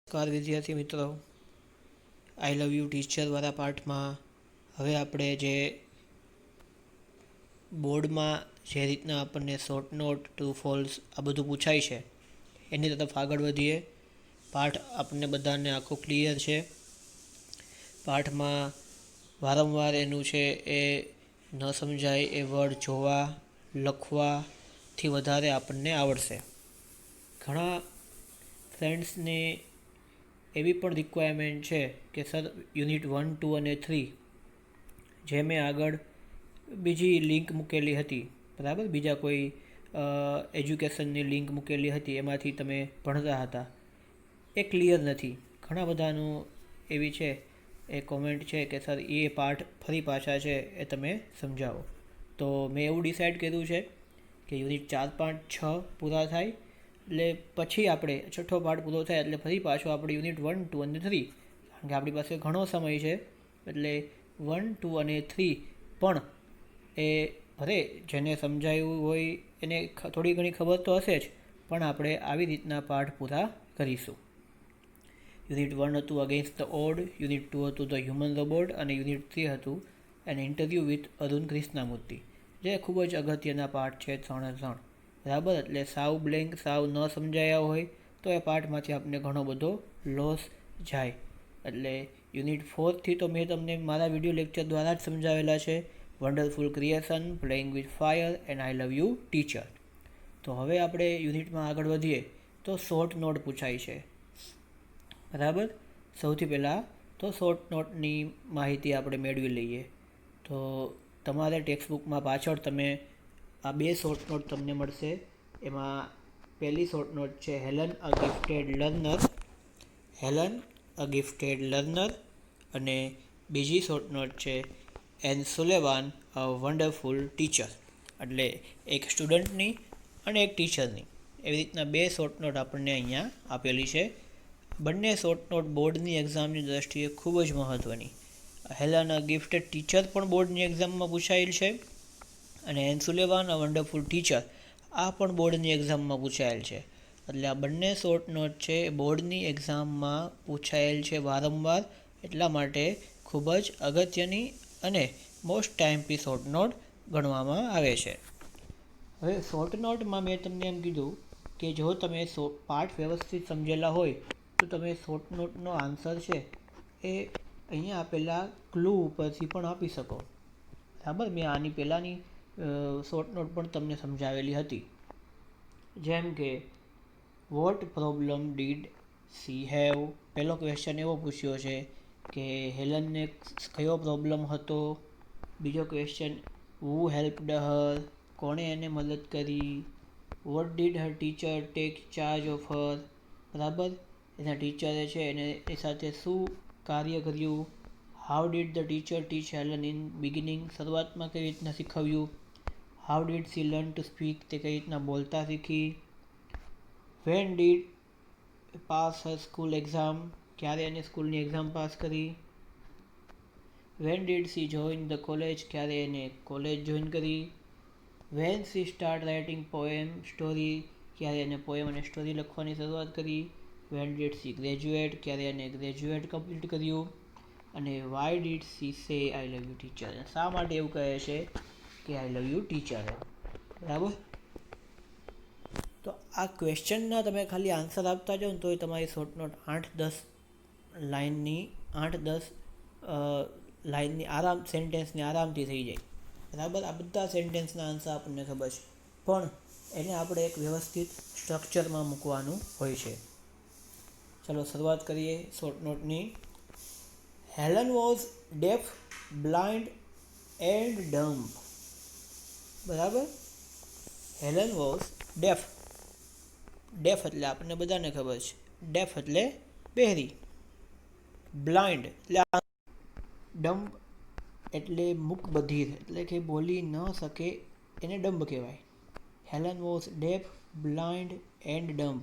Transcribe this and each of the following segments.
નમસ્કાર વિદ્યાર્થી મિત્રો, આઈ લવ યુ ટીચરવાળા પાઠમાં હવે આપણે જે બોર્ડમાં જે રીતના આપણને શોર્ટ નોટ, ટ્રુ ફોલ્સ આ બધું પૂછાય છે એની તરફ આગળ વધીએ. પાઠ આપણને બધાને આખો ક્લિયર છે. પાઠમાં વારંવાર એનું છે એ ન સમજાય એ વર્ડ જોવા લખવાથી વધારે આપણને આવડશે. ઘણા ફ્રેન્ડ્સને એવી પણ રિક્વાયરમેન્ટ છે કે સર યુનિટ 1, 2 અને 3 જે મેં આગળ બીજી લિંક મૂકેલી હતી, બરાબર, બીજા કોઈ એજ્યુકેશનની લિંક મૂકેલી હતી, એમાંથી તમે ભણતા હતા, એ ક્લિયર નથી. ઘણા બધાનું એવી છે એ કોમેન્ટ છે કે સર એ પાઠ ફરી પાછા છે એ તમે સમજાવો. તો મેં એવું ડિસાઇડ કર્યું છે કે યુનિટ 4, 5, 6 પૂરા થાય એટલે પછી આપણે છઠ્ઠો પાઠ પૂરો થાય એટલે ફરી પાછો આપણે યુનિટ 1, 2 અને 3, કારણ કે આપણી પાસે ઘણો સમય છે એટલે 1, 2 અને 3 પણ એ ભલે જેને સમજાયું હોય એને થોડી ઘણી ખબર તો હશે જ, પણ આપણે આવી રીતના પાઠ પૂરા કરીશું. યુનિટ 1 હતું અગેન્સ્ટ ધ ઓડ, યુનિટ 2 હતું ધ હ્યુમન રોબોટ અને યુનિટ 3 હતું N interview with Arun Krishnamurti, જે ખૂબ જ અગત્યના પાઠ છે 3 બરાબર. એટલે સાવ બ્લેન્ક, સાવ ન સમજાયા હોય તો એ પાઠમાંથી આપણને ઘણો બધો લોસ જાય. એટલે યુનિટ 4થી તો મેં તમને મારા વિડીયો લેક્ચર દ્વારા જ સમજાવેલા છે. Wonderful creation, playing with fire and I love you teacher. તો હવે આપણે યુનિટમાં આગળ વધીએ તો શોર્ટ નોટ પૂછાય છે, બરાબર. સૌથી પહેલાં તો શોર્ટ નોટની માહિતી આપણે મેળવી લઈએ. તો તમારે ટેક્સ્ટબુકમાં પાછળ તમે આ 2 શોર્ટ નોટ તમને મળશે. એમાં પહેલી શોર્ટ નોટ છે Helen a gifted learner, Helen a gifted learner, અને બીજી શોર્ટ નોટ છે Anne Sullivan a wonderful teacher. એટલે એક સ્ટુડન્ટની અને એક ટીચરની, એવી રીતના 2 શોર્ટ નોટ આપણને અહીંયા આપેલી છે. બંને શોર્ટ નોટ બોર્ડની એક્ઝામની દ્રષ્ટિએ ખૂબ જ મહત્ત્વની. હેલન અ ગિફ્ટેડ ટીચર પણ બોર્ડની એક્ઝામમાં પૂછાયેલ છે અને Anne Sullivan a wonderful teacher આ પણ બોર્ડની એક્ઝામમાં પૂછાયેલ છે. એટલે આ બંને શોર્ટ નોટ છે એ બોર્ડની એક્ઝામમાં પૂછાયેલ છે વારંવાર, એટલા માટે ખૂબ જ અગત્યની અને મોસ્ટ ટાઈમપી શોર્ટ નોટ ગણવામાં આવે છે. હવે શોર્ટ નોટમાં મેં તમને એમ કીધું કે જો તમે પાઠ વ્યવસ્થિત સમજેલા હોય તો તમે શોર્ટ નોટનો આન્સર છે એ અહીંયા આપેલા ક્લુ ઉપરથી પણ આપી શકો, બરાબર. મેં આની પહેલાંની શોર્ટ નોટ પણ તમને સમજાવેલી હતી. જેમ કે what problem did she have, પહેલો ક્વેશ્ચન એવો પૂછ્યો છે કે હેલનને કયો પ્રોબ્લેમ હતો. બીજો ક્વેશ્ચન હુ હેલ્પડ હર, કોણે એને મદદ કરી. What did her teacher take charge of her, બરાબર, એના ટીચરે છે એને એ સાથે શું કાર્ય કર્યું. How did the teacher teach Helen in beginning, શરૂઆતમાં કઈ રીતના શીખવ્યું. How did she learn to speak, તે કઈ રીતના બોલતા શીખી. When did pass her school exam, ક્યારે એને સ્કૂલની એક્ઝામ પાસ કરી. When did she join the college, ક્યારે એને કોલેજ જોઈન કરી. When she start writing poem story, ક્યારે એને પોએમ અને સ્ટોરી લખવાની શરૂઆત કરી. વેન ડીડ સી ગ્રેજ્યુએટ, ક્યારે એને ગ્રેજ્યુએટ કમ્પ્લીટ કર્યું. અને વાય ડીડ સી સે આઈ લવ યુ ટીચર, શા માટે એવું કહે છે કે આઈ લવ યુ ટીચર, બરાબર. તો આ ક્વેશ્ચનના તમે ખાલી આન્સર આપતા જાઓ ને તોય તમારી શોર્ટ નોટ 8-10 લાઇનની 8-10 લાઇનની સેન્ટેન્સની આરામથી થઈ જાય, બરાબર. આ બધા સેન્ટેન્સના આન્સર આપણને ખબર છે, પણ એને આપણે એક વ્યવસ્થિત સ્ટ્રક્ચરમાં મૂકવાનું હોય છે. ચલો શરૂઆત કરીએ શોર્ટ નોટની. Helen was deaf, blind and dumb, બરાબર. હેલન વોઝ ડેફ, ડેફ એટલે આપણને બધાને ખબર છે, ડેફ એટલે બહેરી. બ્લાઇન્ડ એટલે ડમ્બ એટલે મૂકબધિર, એટલે કે બોલી ન શકે એને ડમ્બ કહેવાય. Helen was deaf, blind and dumb.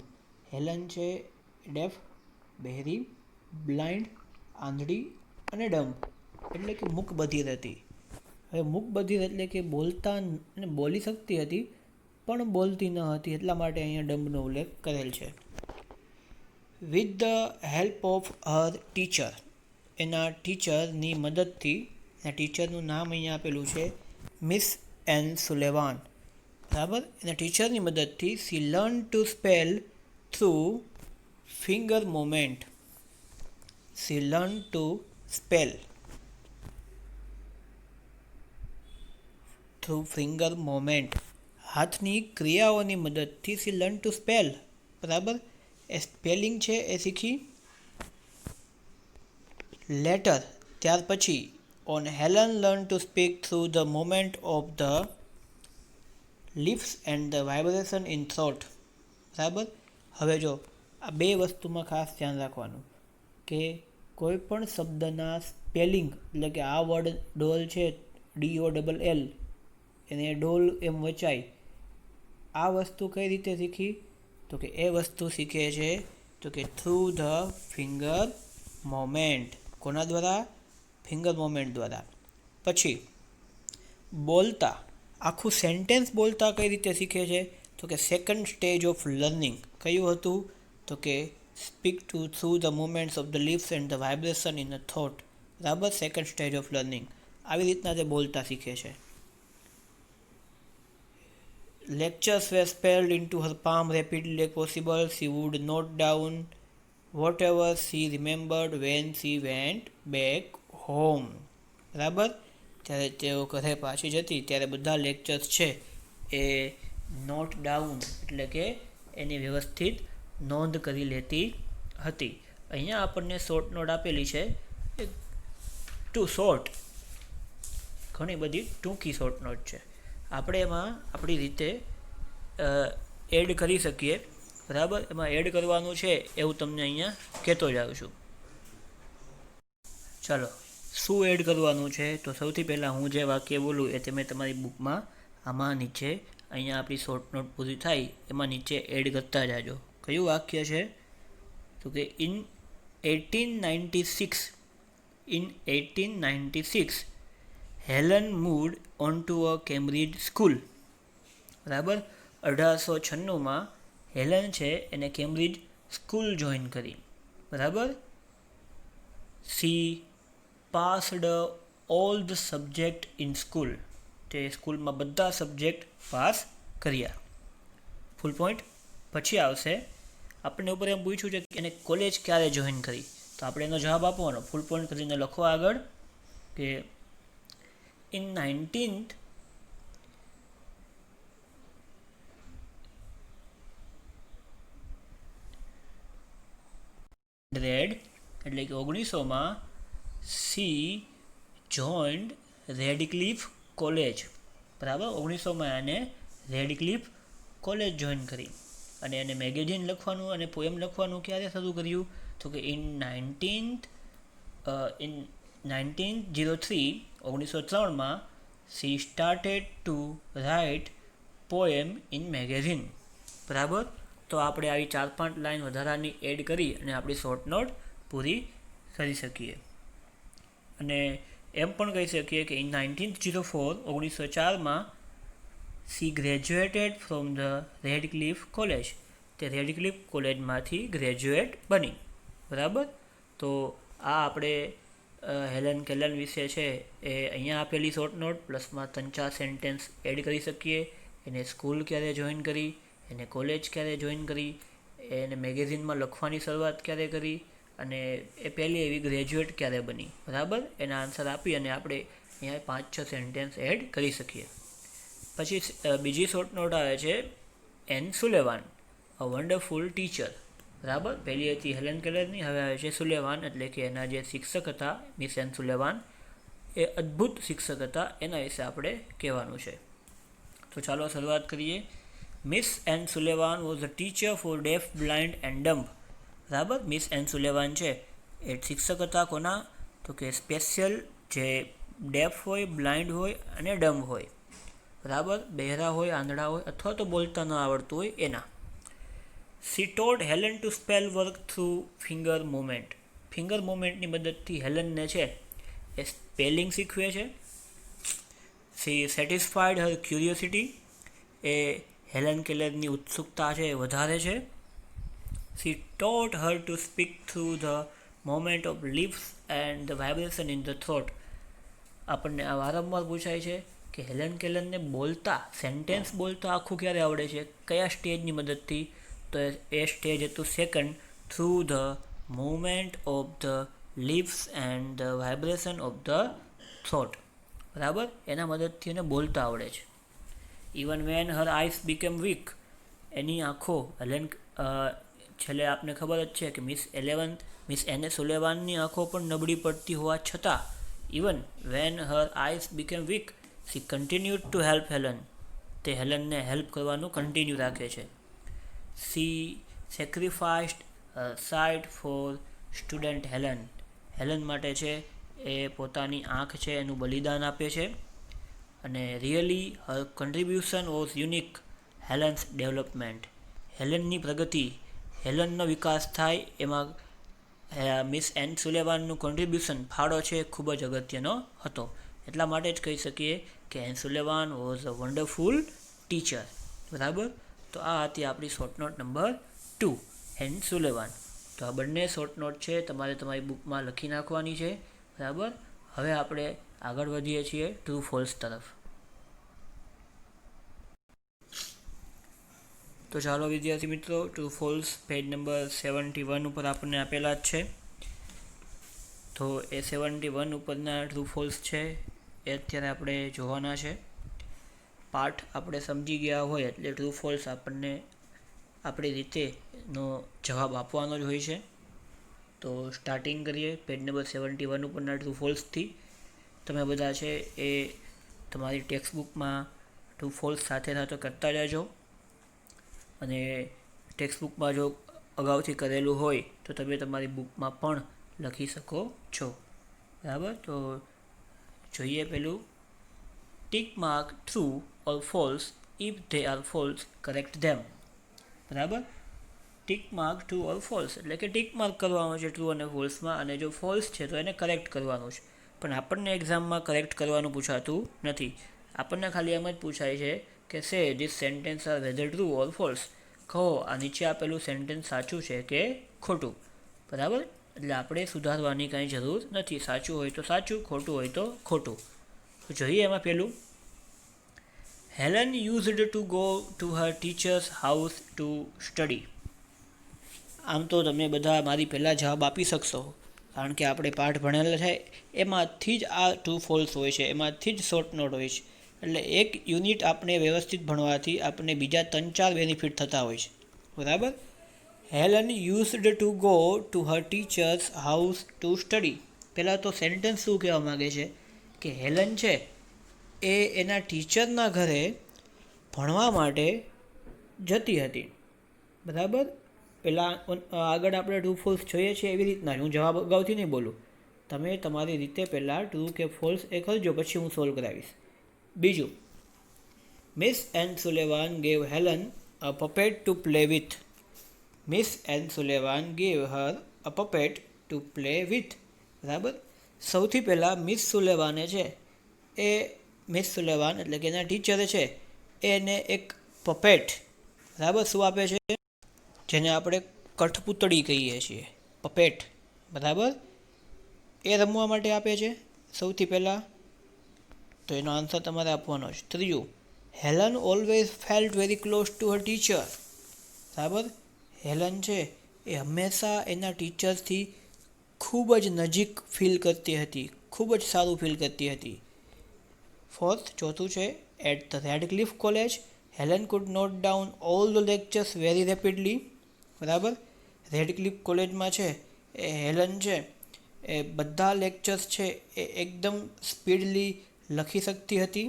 Helen છે ડેફ બહેરી, બ્લાઇન્ડ આંધળી અને ડમ્બ એટલે કે મૂકબધિર હતી. હવે મૂકબધિર એટલે કે બોલતા અને બોલી શકતી હતી પણ બોલતી ન હતી, એટલા માટે અહીંયા ડમ્બનો ઉલ્લેખ કરેલ છે. With the help of her teacher, એના ટીચરની મદદથી, એના ટીચરનું નામ અહીંયા આપેલું છે મિસ એન સુલેવાન, બરાબર. એના ટીચરની મદદથી C learn two spell through finger moment. C learn two spell through finger moment, હાથની ક્રિયાઓની મદદથી સી લર્ન ટુ સ્પેલ, બરાબર. એ સ્પેલિંગ છે એ શીખી. લેટર, ત્યાર પછી on Helen learn to speak through the moment of the lips and the vibration in throat, બરાબર. હવે જો આ બે વસ્તુમાં ખાસ ધ્યાન રાખવાનું કે કોઈ પણ શબ્દના સ્પેલિંગ, એટલે કે આ વર્ડ ડોલ છે DOLL, એને ડોલ એમ વચાય, આ વસ્તુ કઈ રીતે શીખી? તો કે એ વસ્તુ શીખે છે તો કે થ્રુ ધ ફિંગર મોમેન્ટ. કોના દ્વારા? ફિંગર મોમેન્ટ દ્વારા. પછી બોલતા, આખું સેન્ટેન્સ બોલતા કઈ રીતે શીખે છે? તો કે સેકન્ડ સ્ટેજ ઓફ લર્નિંગ. કયું હતું? તો કે speak to through the movements of the lips and the vibration in the thought, બરાબર. Second stage of learning. આવી રીતના તે બોલતા શીખે છે. Lectures were spelled into her palm rapidly as possible. She would note down whatever she remembered when she went back home. બરાબર. ત્યારે તેઓ ઘરે પાછી જતી ત્યારે બધા લેક્ચર્સ છે એ નોટ ડાઉન, એટલે કે એની વ્યવસ્થિત નોંધ કરી લેતી હતી. અહીંયા આપણને શોર્ટ નોટ આપેલી છે, ટુ શોર્ટ, ઘણી બધી ટૂંકી શોર્ટ નોટ છે. આપણે એમાં આપણી રીતે એડ કરી શકીએ, બરાબર. એમાં એડ કરવાનું છે એવું તમને અહીંયા કહેતો જાઉં છું. ચાલો, શું એડ કરવાનું છે? તો સૌથી પહેલાં હું જે વાક્ય બોલું એ તમે તમારી બુકમાં આમાં નીચે અહીંયા આપણી શોર્ટ નોટ પૂરી થાય એમાં નીચે એડ કરતા જાજો. કયું વાક્ય છે? તો કે in 1896 Helen moved on to a Cambridge school, બરાબર. 1896 હેલન છે એને કેમ્બ્રિજ સ્કૂલ જોઈન કરી, બરાબર. C passed all the subject in school, તે સ્કૂલમાં બધા સબ્જેક્ટ પાસ કર્યા. ફૂલ પોઈન્ટ. પછી આવશે, આપણને ઉપર એમ પૂછ્યું છે કે એને કોલેજ ક્યારે જોઈન કરી, તો આપણે એનો જવાબ આપવાનો. ફૂલ પોઈન્ટ કરીને લખો આગળ કે ઇન 19th એટલે કે 1900 સી જોઈન્ડ રેડક્લિફ કોલેજ, બરાબર. 1900 એને રેડક્લિફ કોલેજ જોઈન કરી. અને એને મેગેઝિન લખવાનું અને પોએમ લખવાનું ક્યારે શરૂ કર્યું? તો કે in 1903 she started to write poem in magazine, બરાબર. તો આપણે આવી 4-5 લાઈન વધારાની એડ કરી અને આપણી શોર્ટ નોટ પૂરી કરી શકીએ. અને એમ પણ કહી શકીએ કે in 1904 C graduated from the Radcliffe college, તે રેડક્લિફ કોલેજમાંથી ગ્રેજ્યુએટ બની, બરાબર. તો આ આપણે હેલન કેલન વિશે છે એ અહીંયા આપેલી શોર્ટ નોટ પ્લસમાં 3-4 સેન્ટેન્સ એડ કરી શકીએ. એને સ્કૂલ ક્યારે જોઈન કરી, એને કોલેજ ક્યારે જોઈન કરી, એને મેગેઝિનમાં લખવાની શરૂઆત ક્યારે કરી, અને એ પહેલી એવી ગ્રેજ્યુએટ ક્યારે બની, બરાબર. એના આન્સર આપી અને આપણે અહીંયા 5-6 સેન્ટેન્સ એડ કરી શકીએ. પછી બીજી શોર્ટ નોટ આવે છે Anne Sullivan, a wonderful teacher, બરાબર. પહેલી હતી હેલન કેલરની, હવે આવે છે સુલેવાન, એટલે કે એના જે શિક્ષક હતા મિસ એન સુલેવાન, એ અદ્ભુત શિક્ષક હતા, એના વિશે આપણે કહેવાનું છે. તો ચાલો શરૂઆત કરીએ. Miss N Sullivan was a teacher four deaf, blind and dumb, બરાબર. મિસ એન સુલેવાન છે એ શિક્ષક હતા કોના? તો કે સ્પેશિયલ જે ડેફ હોય, બ્લાઇન્ડ હોય અને ડમ્બ હોય, બરાબર. બહેરા હોય, આંધળા હોય અથવા તો બોલતા ન આવડતું હોય એના. She told Helen to spell work through finger movement. Finger મુવમેન્ટની મદદથી હેલનને છે એ સ્પેલિંગ શીખવે છે. સી સેટિસ્ફાઈડ હર ક્યુરિયોસિટી, એ હેલન કેલરની ઉત્સુકતા છે એ વધારે છે. She taught her to speak through the movement of lips and the vibration in the throat. આપણને આ વારંવાર પૂછાય છે કે હેલન કેલરને બોલતા સેન્ટેન્સ બોલતા આખું ક્યારે આવડે છે, કયા સ્ટેજની મદદથી? તો એ સ્ટેજ હતું second, through the movement of the lips and the vibration of the thought. બરાબર, એના મદદથી એને બોલતા આવડે છે. Even when her eyes became weak, એની આંખો છેલ્લે આપને ખબર જ છે કે મિસ એને સુલેવાનની આંખો પણ નબળી પડતી હોવા છતાં even when her eyes became weak she continued to help Helen, તે હેલનને હેલ્પ કરવાનું કન્ટિન્યુ રાખે છે. She sacrificed sight for student Helen, Helen માટે છે એ પોતાની આંખ છે એનું બલિદાન આપે છે. અને really her contribution was unique Helen's development, હેલનની પ્રગતિ, હેલનનો વિકાસ થાય એમાં મિસ એન સુલેવાનનું કોન્ટ્રીબ્યુશન, ફાળો છે, ખૂબ જ અગત્યનો હતો. એટલા માટે જ કહી શકીએ કે Anne Sullivan was a wonderful teacher. બરાબર, તો આ હતી આપણી short note number 2, Anne Sullivan. તો આ બંને શોર્ટ નોટ છે, તમારે તમારી બુકમાં લખી નાખવાની છે. બરાબર, હવે આપણે આગળ વધીએ છીએ ટ્રુ ફોલ્સ તરફ. તો ચાલો વિદ્યાર્થી મિત્રો, ટ્રુ ફોલ્સ પેજ નંબર 71 ઉપર આપણને આપેલા જ છે. તો એ 71 ઉપરના ટ્રુ ફોલ્સ છે એ અત્યારે આપણે જોવાના છે. પાઠ આપણે સમજી ગયા હોય એટલે ટ્રુ ફોલ્સ આપણને આપણી રીતેનો જવાબ આપવાનો જ હોય છે. તો સ્ટાર્ટિંગ કરીએ પેજ નંબર 71 ઉપરના ટ્રુ ફોલ્સથી. તમે બધા છે એ તમારી ટેક્સ્ટબુકમાં ટ્રુ ફોલ્સ સાથે સાથે કરતા જજો. અને ટેક્સ્ટબુકમાં જો અગાઉથી કરેલું હોય તો તમે તમારી બુકમાં પણ લખી શકો છો. બરાબર, તો જોઈએ પેલું, tick mark true or false if they are false, correct them. બરાબર, tick mark true or false એટલે કે ટિક માર્ક કરવાનું છે ટ્રુ અને ફોલ્સમાં, અને જો ફોલ્સ છે તો એને કરેક્ટ કરવાનું છે. પણ આપણને એક્ઝામમાં કરેક્ટ કરવાનું પૂછાતું નથી. આપણને ખાલી એમ જ પૂછાય છે કે say these sentence are whether true or false, કહો આ નીચે આપેલું સેન્ટેન્સ સાચું છે કે ખોટું. બરાબર, એટલે આપણે સુધારવાની કાંઈ જરૂર નથી. સાચું હોય તો સાચું, ખોટું હોય તો ખોટું. તો જોઈએ એમાં પેલું, Helen used to go to her teachers house to study. આમ તો તમે બધા મારી પહેલાં જવાબ આપી શકશો, કારણ કે આપણે પાઠ ભણેલા છે એમાંથી જ આ ટ્રુ ફોલ્સ હોય છે, એમાંથી જ શોર્ટ નોટ હોય છે. એટલે એક યુનિટ આપણે વ્યવસ્થિત ભણવાથી આપણને બીજા 3-4 બેનિફિટ થતા હોય છે. બરાબર, Helen used to go to her teachers house to study. પહેલાં તો સેન્ટેન્સ શું કહેવા માગે છે કે હેલન છે એ એના ટીચરના ઘરે ભણવા માટે જતી હતી. બરાબર, પહેલાં આગળ આપણે ટ્રુ ફોલ્સ જોઈએ છીએ એવી રીતના, હું જવાબ અગાઉથી નહીં બોલું. તમે તમારી રીતે પહેલાં ટ્રુ કે ફોલ્સ એ કરજો, પછી હું સોલ્વ કરાવીશ. બીજું, miss N સુલેવાન gave Helen a puppet to play with. Miss N સુલેવાન gave Har a puppet to play with. બરાબર, સૌથી પહેલાં મિસ સુલેવાને છે એ મિસ સુલેવાન એટલે કે એના ટીચરે છે એને એક પપેટ, બરાબર, શું આપે છે, જેને આપણે કઠપૂતળી કહીએ છીએ, પપેટ. બરાબર, એ રમવા માટે આપે છે સૌથી પહેલાં. તો એનો આન્સર તમારે આપવાનો છે. ત્રીજું, Helen always felt very close to her teacher. બરાબર, હેલન છે એ હંમેશા એના ટીચરથી ખૂબ જ નજીક ફીલ કરતી હતી, ખૂબ જ સારું ફીલ કરતી હતી. ફોર્થ, ચોથું છે, at the Radcliffe college Helen could not down all the lectures very rapidly. બરાબર, રેડક્લિફ કોલેજમાં છે એ હેલન છે એ બધા લેક્ચર્સ છે એ એકદમ સ્પીડલી લખી શકતી હતી.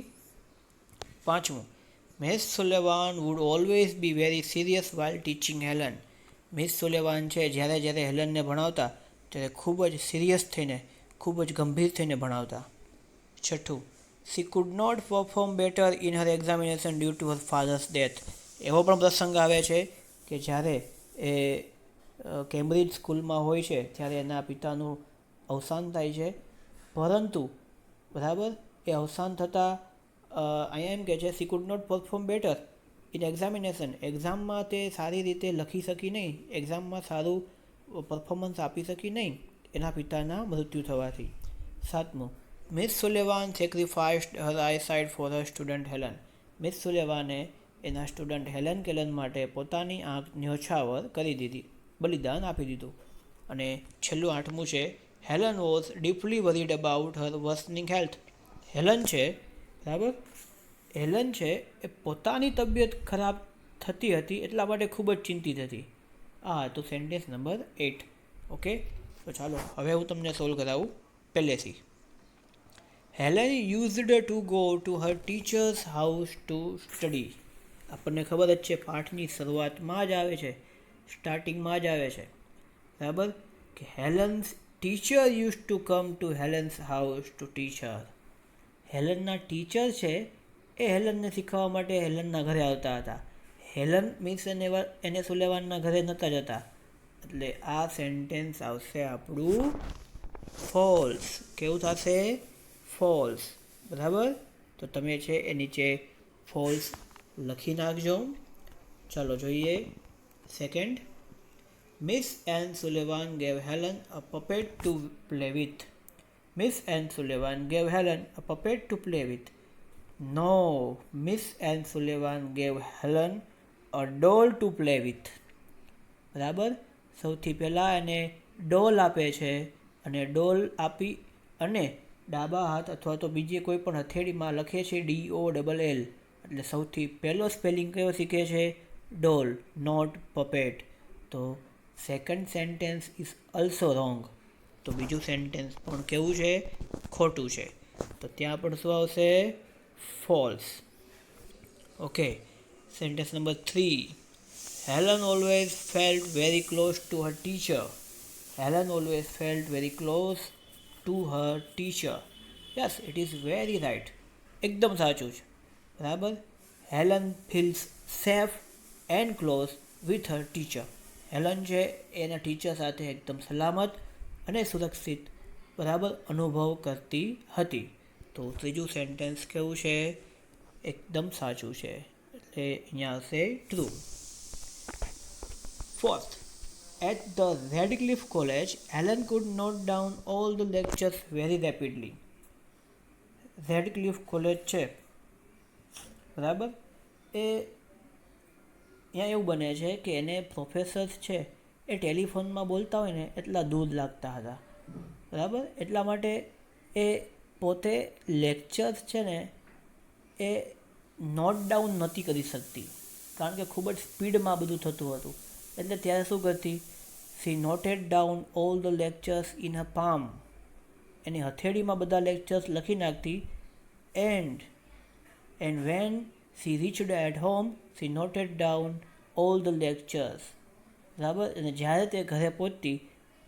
પાંચમું, Miss Sullivan would always be very serious while teaching Helen. Miss Sullivan છે જ્યારે હેલનને ભણાવતા ત્યારે ખૂબ જ સિરિયસ થઈને, ખૂબ જ ગંભીર થઈને ભણાવતા. છઠ્ઠું, she could not perform better in her examination due to her father's death. એવો પણ પ્રસંગ આવે છે કે જ્યારે એ કેમ્બ્રિજ સ્કૂલમાં હોય છે ત્યારે એના પિતાનું અવસાન થાય છે, પરંતુ બરાબર એ અવસાન થતાં અહીંયા એમ કહે છે she could not perform better in examination, એક્ઝામમાં તે સારી રીતે લખી શકી નહીં, એક્ઝામમાં સારું પરફોર્મન્સ આપી શકી નહીં એના પિતાના મૃત્યુ થવાથી. 7. Miss Sullivan sacrificed her eyesight for her student Helen. Miss સુલેવાને એના સ્ટુડન્ટ હેલન કેલન માટે પોતાની આંખ ન્યોછાવર કરી દીધી, બલિદાન આપી દીધું. અને છેલ્લું 8મું છે, Helen was deeply worried about her worsening health. Helen છે, બરાબર, હેલન છે એ પોતાની તબિયત ખરાબ થતી હતી એટલા માટે ખૂબ જ ચિંતિત હતી. આ હતું સેન્ટેન્સ નંબર 8. ઓકે, તો ચાલો હવે હું તમને સોલ્વ કરાવું પહેલેથી. Helen used to go to her teachers house to study. આપણને ખબર જ છે, પાઠની શરૂઆતમાં જ આવે છે, સ્ટાર્ટિંગમાં જ આવે છે, બરાબર, કે Helen's teacher use to come to Helen's house to teach her. હેલનના ટીચર છે એ હેલનને શીખવવા માટે હેલનના ઘરે આવતા હતા. હેલન મીન્સ એને સુલેવાનના ઘરે નહોતા જતા. એટલે આ સેન્ટેન્સ આવશે આપણું ફોલ્સ. કેવું થશે? ફોલ્સ. બરાબર, તો તમે છે એ નીચે ફોલ્સ લખી નાખજો. ચાલો જોઈએ second. Miss N સુલેવાન gave Helen a puppet to play with. Miss N સુલેવાન gave Helen a puppet to play with. No, Miss Anne Sullivan gave Helen a doll to play with. બરાબર, સૌથી પહેલાં એને ડોલ આપે છે અને ડોલ આપી અને ડાબા હાથ અથવા તો બીજી કોઈ પણ હથેળીમાં લખે છે DOLL. એટલે સૌથી પહેલો સ્પેલિંગ કયો શીખે છે? ડોલ, નોટ પપેટ. તો second sentence is also wrong. તો બીજું સેન્ટેન્સ પણ કેવું છે? ખોટું છે. તો ત્યાં પણ શું આવશે? false. Okay, sentence number 3. Helen always felt very close to her teacher. Helen always felt very close to her teacher. Yes, it is very right. એકદમ સાચું છે, બરાબર. Helen feels safe and close with her teacher. Helen છે એના teacher સાથે એકદમ સલામત અને સુરક્ષિત, બરાબર, અનુભવ કરતી હતી. તો ત્રીજું સેન્ટેન્સ કેવું છે? એકદમ સાચું છે, એટલે અહીંયા આવશે true. Fourth. At the Radcliffe college Helen could not down all the lectures very rapidly. Radcliffe college છે, બરાબર, એ અહીંયા એવું બને છે કે એને પ્રોફેસર્સ છે એ ટેલિફોનમાં બોલતા હોય ને એટલા દૂર લાગતા હતા, બરાબર. એટલા માટે એ પોતે લેક્ચર્સ છે ને એ નોટ ડાઉન નહોતી કરી શકતી, કારણ કે ખૂબ જ સ્પીડમાં બધું થતું હતું. એટલે ત્યારે શું કરતી? She noted down all the lectures in her palm. એની હથેળીમાં બધા લેક્ચર્સ લખી નાખતી. And when she reached at home she noted down all the lectures. બરાબર, અને જ્યારે તે ઘરે પહોંચતી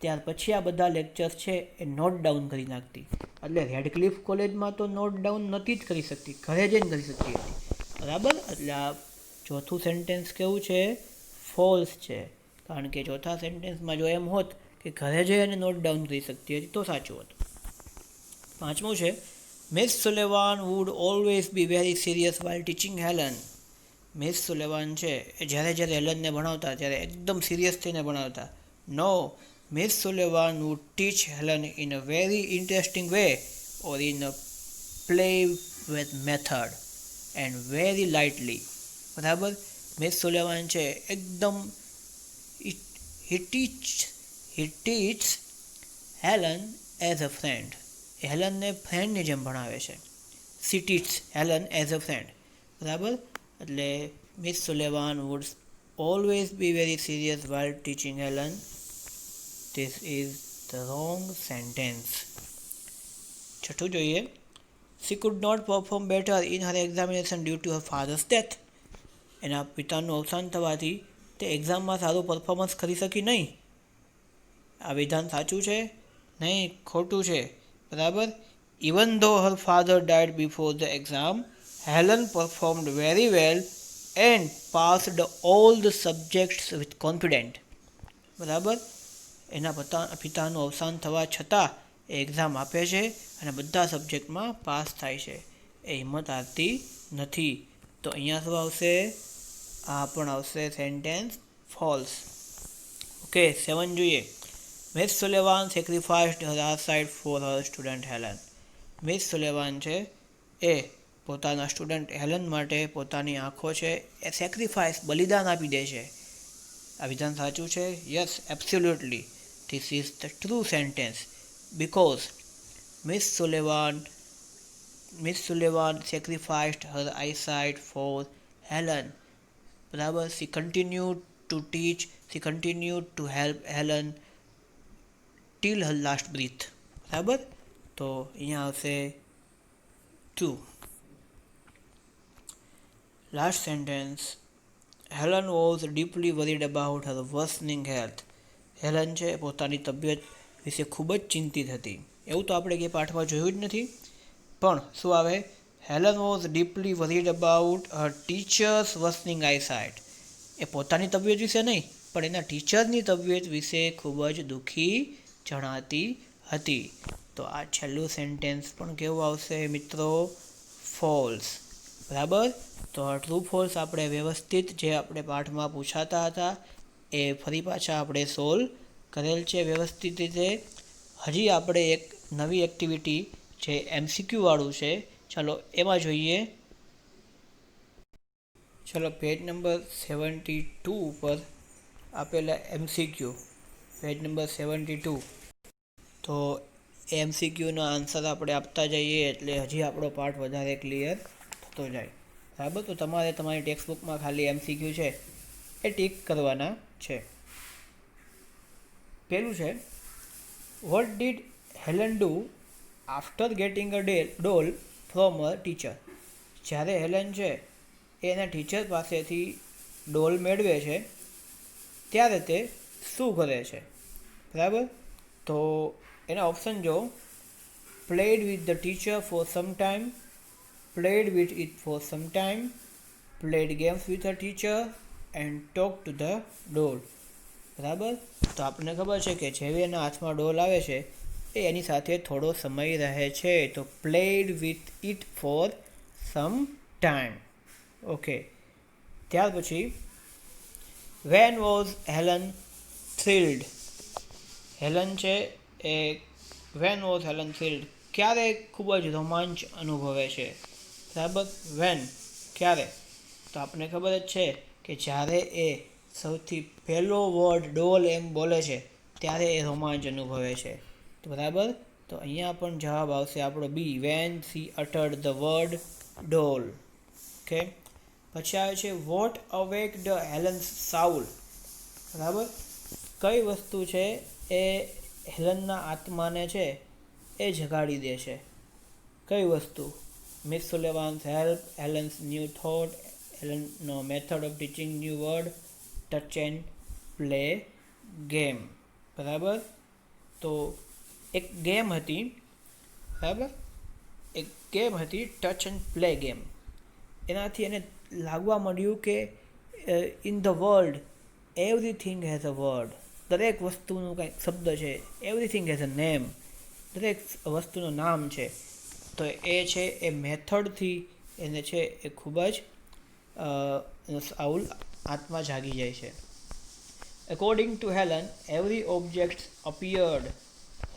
ત્યાર પછી આ બધા લેક્ચર્સ છે એ નોટ ડાઉન કરી નાખતી. એટલે રેડક્લિફ કોલેજમાં તો નોટ ડાઉન નહોતી જ કરી શકતી, ઘરે જઈને કરી શકતી હતી, બરાબર. એટલે આ ચોથું સેન્ટેન્સ કેવું છે? ફોલ્સ છે, કારણ કે ચોથા સેન્ટેન્સમાં જો એમ હોત કે ઘરે જઈ અને નોટ ડાઉન કરી શકતી હતી તો સાચું હતું. પાંચમું છે, Miss Sullivan would always be very serious while teaching Helen. Miss Sullivan છે એ જ્યારે હેલનને ભણાવતા ત્યારે એકદમ સિરિયસ થઈને ભણાવતા. નો, Miss Sullivan would teach Helen in a very interesting way or in a play with method and very lightly. બરાબર, miss Sullivan છે એકદમ he teaches Helen as a friend. હેલનને ફ્રેન્ડની જેમ ભણાવે છે. She teaches Helen as a friend. બરાબર, એટલે miss સુલેવાન would always be very serious while teaching Helen. This is the wrong sentence. છઠ્ઠું જોઈએ. She could not perform better in her examination due to her father's death. એના પિતાનું અવસાન થવાથી તે એક્ઝામમાં સારું પરફોર્મન્સ કરી શકી નહીં. આ વિધાન સાચું છે? નહીં, ખોટું છે, બરાબર. Even though her father died before the exam, Helen performed very well and passed all the subjects with confidence. બરાબર, એના પિતાનું અવસાન થવા છતાં એ એક્ઝામ આપે છે અને બધા સબ્જેક્ટમાં પાસ થાય છે. એ હિંમત હારતી નથી. તો અહીંયા શું આવશે? આ પણ આવશે સેન્ટેન્સ ફોલ્સ. ઓકે, 7 જોઈએ. Miss Sullivan sacrificed her eyesight for her student Helen. Miss Sullivan છે એ પોતાના સ્ટુડન્ટ હેલન માટે પોતાની આંખો છે એ સેક્રિફાઈસ બલિદાન આપી દે છે. આ વિધાન સાચું છે? Yes, absolutely. This is the true sentence because Miss Sullivan sacrificed her eyesight for Helen. બરાબર. She continued to teach. She continued to help Helen till her last breath. બરાબર. તો અહીંયા આવશે 2. Last sentence. Helen was deeply worried about her worsening health. Helen છે પોતાની તબિયત વિશે ખૂબ જ ચિંતિત હતી. એવું તો આપણે કે પાઠમાં જોયું જ નથી. પણ શું આવે? Helen was deeply worried about her teacher's worsening eyesight. એ પોતાની તબિયત વિશે નહીં, પણ એના ટીચરની તબિયત વિશે ખૂબ જ દુઃખી જણાતી હતી. તો આ છેલ્લું સેન્ટેન્સ પણ કેવું આવશે મિત્રો? ફોલ્સ. બરાબર. તો ટ્રુ ફોલ્સ આપણે વ્યવસ્થિત જે આપણે પાઠમાં પૂછાતા હતા એ ફરી પાછા આપણે સોલ્વ કરેલ છે વ્યવસ્થિત રીતે. હજી આપણે એક નવી એક્ટિવિટી જે MCQ વાળું છે, ચાલો એમાં જોઈએ. ચલો પેજ નંબર 72 ઉપર આપેલા MCQ, પેજ નંબર 72. તો MCQનો આન્સર આપણે આપતા જઈએ એટલે હજી આપણો પાઠ વધારે ક્લિયર થતો જાય. બરાબર. તો તમારે તમારી ટેક્સ્ટબુકમાં ખાલી MCQ છે એ ટીક કરવાના છે. પેલું છે, what did Helen do after getting a doll from a teacher. જ્યારે હેલન છે એ એના ટીચર પાસેથી ડોલ મેળવે છે ત્યારે તે શું કરે છે? બરાબર. તો એના ઓપ્શન જો. Played with the teacher for some time, played with it for some time, played games with a teacher and talk to the doll. બરાબર. તો આપણને ખબર છે કે જેવી એના હાથમાં ડોલ આવે છે એ એની સાથે થોડો સમય રહે છે. તો played with it for some time. Okay. ત્યાર પછી when was Helen thrilled. Helen છે એ વેન વોઝ હેલન થ્રિલ્ડ, ક્યારે ખૂબ જ રોમાંચ અનુભવે છે? બરાબર. વેન, ક્યારે? તો આપણને ખબર જ છે કે જ્યારે એ સૌથી પહેલો વર્ડ ડોલ એમ બોલે છે ત્યારે એ રોમાંચ અનુભવે છે. તો બરાબર. તો અહીંયા પણ જવાબ આવશે આપણો B, when she uttered the word doll. Okay. પછી આવે છે વોટ અવેક્ડ હેલન્સ સાઉલ. બરાબર. કઈ વસ્તુ છે એ હેલનના આત્માને છે એ જગાડી દે છે? કઈ વસ્તુ? Miss Sullivan's help, Helen's new thought, હેલનનો method of teaching new word, touch and play game. બરાબર. તો એક ગેમ હતી. બરાબર. એક ગેમ હતી ટચ એન્ડ પ્લે ગેમ. એનાથી એને લાગવા માંડ્યું કે in the world everything has a word. દરેક વસ્તુનું કંઈક શબ્દ છે. Everything has a name. દરેક વસ્તુનું નામ છે. તો એ છે એ મેથડથી એને છે એ ખૂબ જ સાઉલ આત્મા જાગી જાય છે. According to Helen every object appeared.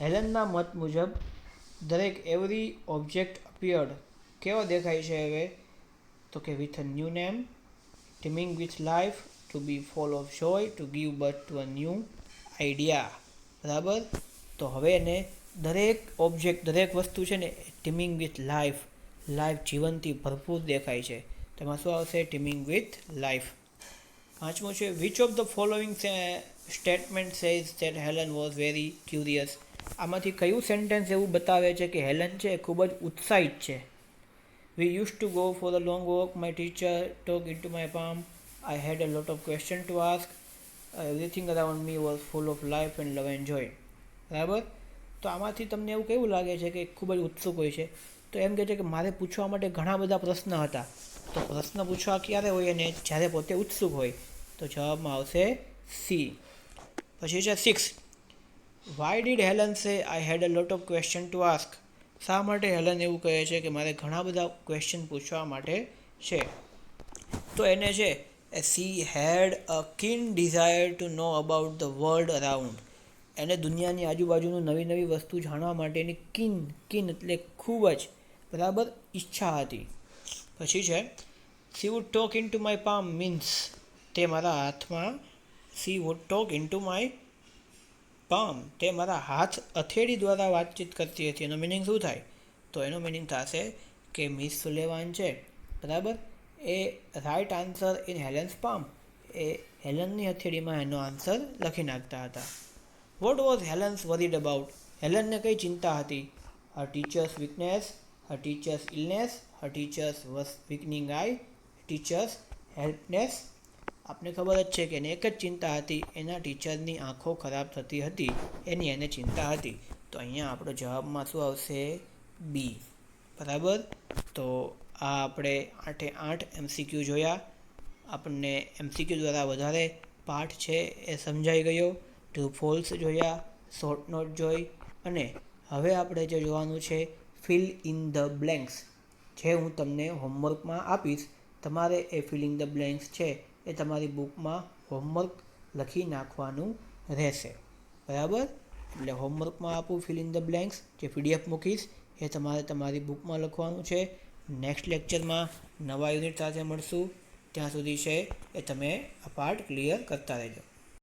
હેલનના મત મુજબ દરેક એવરી ઓબ્જેક્ટ અપિયર્ડ કેવો દેખાય છે હવે? તો કે with a new name, teeming with life, to be full of joy, to give birth to a new idea. બરાબર. તો હવે એને દરેક ઓબ્જેક્ટ, દરેક વસ્તુ છે ને ટીમિંગ વિથ લાઈફ, લાઈફ જીવનથી ભરપૂર દેખાય છે. તેમાં શું આવશે? ટીમિંગ વિથ લાઈફ. પાંચમું છે which of the following statement says that Helen was very curious. આમાંથી કયું સેન્ટેન્સ એવું બતાવે છે કે હેલન છે ખૂબ જ ઉત્સાહિત છે? We used to go for a long walk. My teacher took into my palm. I had a lot of questions to ask. Everything around me was full of life and love and joy. બરાબર. તો આમાંથી તમને એવું કેવું લાગે છે કે ખૂબ જ ઉત્સુક હોય છે? તો એમ કહે છે કે મારે પૂછવા માટે ઘણા બધા પ્રશ્ન હતા. તો પ્રશ્ન પૂછવા ક્યારે હોય? અને જ્યારે પોતે ઉત્સુક હોય. તો જવાબમાં આવશે સી. પછી છે 6. Y did Helen say I had a lot of question to ask. શા માટે હેલન એવું કહે છે કે મારે ઘણા બધા ક્વેશ્ચન પૂછવા માટે છે? તો એને છે she had a keen desire to know about the world around. એને દુનિયાની આજુબાજુનું નવી નવી વસ્તુ જાણવા માટેની કીન એટલે ખૂબ જ બરાબર ઈચ્છા હતી. પછી છે she would talk in to my palm means તે મારા હાથમાં she would talk in to my palm તે મારા હાથ અથેળી દ્વારા વાતચીત કરતી હતી. એનો મિનિંગ શું થાય? તો એનો મિનિંગ થશે કે મિસ સુલેવાન છે બરાબર એ right answer in Helen's palm એ હેલનની હથેળીમાં એનો આન્સર લખી નાખતા હતા. What was Helen's worried about? હેલનને કઈ ચિંતા હતી? Her teacher's weakness, her teacher's illness, her teacher's weakening eye, teacher's helplessness. આપને ખબર જ છે કે એને એક જ ચિંતા હતી, એના ટીચરની આંખો ખરાબ થતી હતી એની એને ચિંતા હતી. તો અહીંયા આપણો જવાબમાં શું આવશે? બી. બરાબર. તો આ આપણે 8 MCQ જોયા. આપણને MCQ દ્વારા વધારે પાઠ છે એ સમજાઈ ગયો. ટ્રુ ફોલ્સ જોયા, શોર્ટ નોટ જોઈ, અને હવે આપણે જે જોવાનું છે ફિલ ઇન ધ બ્લેન્ક્સ, જે હું તમને હોમવર્કમાં આપીશ. તમારે એ ફિલિંગ ધ બ્લેન્ક્સ છે એ તમારી બુકમાં હોમવર્ક લખી નાખવાનું રહેશે. બરાબર. એટલે હોમવર્કમાં આપું ફિલ ઇન ધ બ્લેન્ક્સ, જે PDF મૂકીશ એ તમારે તમારી બુકમાં લખવાનું છે. નેક્સ્ટ લેક્ચરમાં નવા યુનિટ સાથે મળશું. ત્યાં સુધી છે એ તમે આ પાર્ટ ક્લિયર કરતા રહેજો.